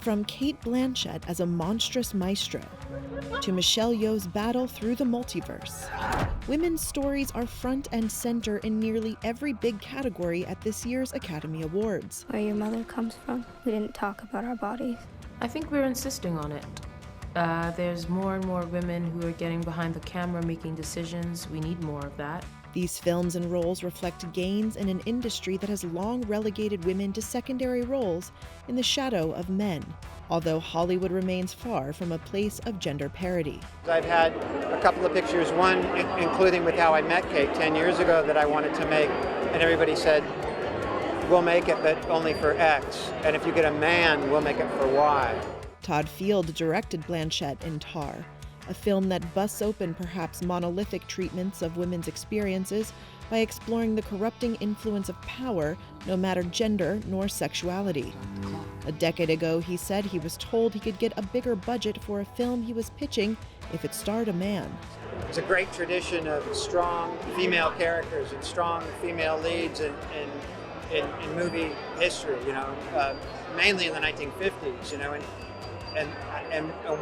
From Cate Blanchett as a monstrous maestro to Michelle Yeoh's battle through the multiverse, women's stories are front and center in nearly every big category at this year's Academy Awards. Where your mother comes from, we didn't talk about our bodies. I think we're insisting on it. There's more and more women who are getting behind the camera making decisions. We need more of that. These films and roles reflect gains in an industry that has long relegated women to secondary roles in the shadow of men, although Hollywood remains far from a place of gender parity. I've had a couple of pictures, one including with how I met Cate 10 years ago that I wanted to make, and everybody said, we'll make it, but only for X, and if you get a man, we'll make it for Y. Todd Field directed Blanchett in Tar, a film that busts open perhaps monolithic treatments of women's experiences by exploring the corrupting influence of power, no matter gender nor sexuality. A decade ago, he said he was told he could get a bigger budget for a film he was pitching if it starred a man. It's a great tradition of strong female characters and strong female leads in movie history, mainly in the 1950s, and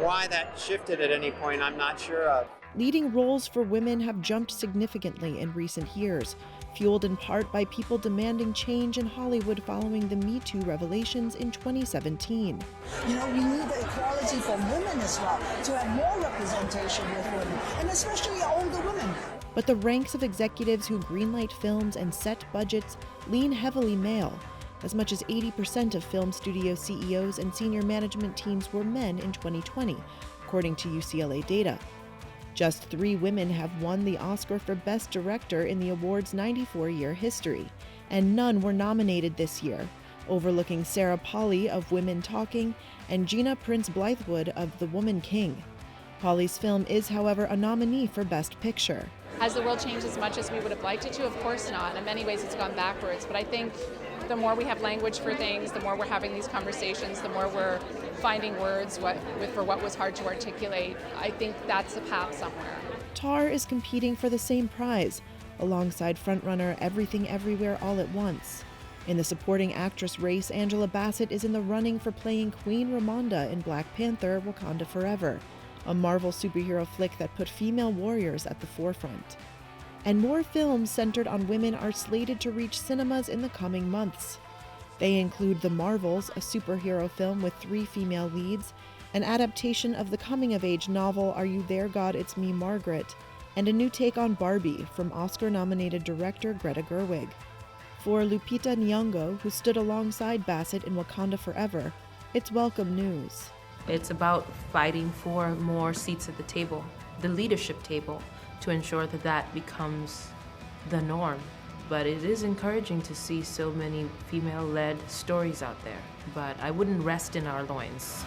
why that shifted at any point, I'm not sure of. Leading roles for women have jumped significantly in recent years, fueled in part by people demanding change in Hollywood following the Me Too revelations in 2017. We need the equality for women as well, to have more representation with women, and especially older women. But the ranks of executives who greenlight films and set budgets lean heavily male. As much as 80% of film studio CEOs and senior management teams were men in 2020, according to UCLA data. Just 3 women have won the Oscar for Best Director in the award's 94-year history, and none were nominated this year, overlooking Sarah Polley of Women Talking and Gina Prince Bythewood of The Woman King. Polley's film is, however, a nominee for Best Picture. Has the world changed as much as we would have liked it to? Of course not. In many ways, it's gone backwards. But I think the more we have language for things, the more we're having these conversations, the more we're finding words for what was hard to articulate. I think that's a path somewhere. Tar is competing for the same prize, alongside frontrunner Everything Everywhere All at Once. In the supporting actress race, Angela Bassett is in the running for playing Queen Ramonda in Black Panther: Wakanda Forever, a Marvel superhero flick that put female warriors at the forefront. And more films centered on women are slated to reach cinemas in the coming months. They include The Marvels, a superhero film with 3 female leads, an adaptation of the coming-of-age novel Are You There, God? It's Me, Margaret, and a new take on Barbie from Oscar-nominated director Greta Gerwig. For Lupita Nyong'o, who stood alongside Bassett in Wakanda Forever, it's welcome news. It's about fighting for more seats at the table, the leadership table, to ensure that that becomes the norm. But it is encouraging to see so many female-led stories out there. But I wouldn't rest in our loins.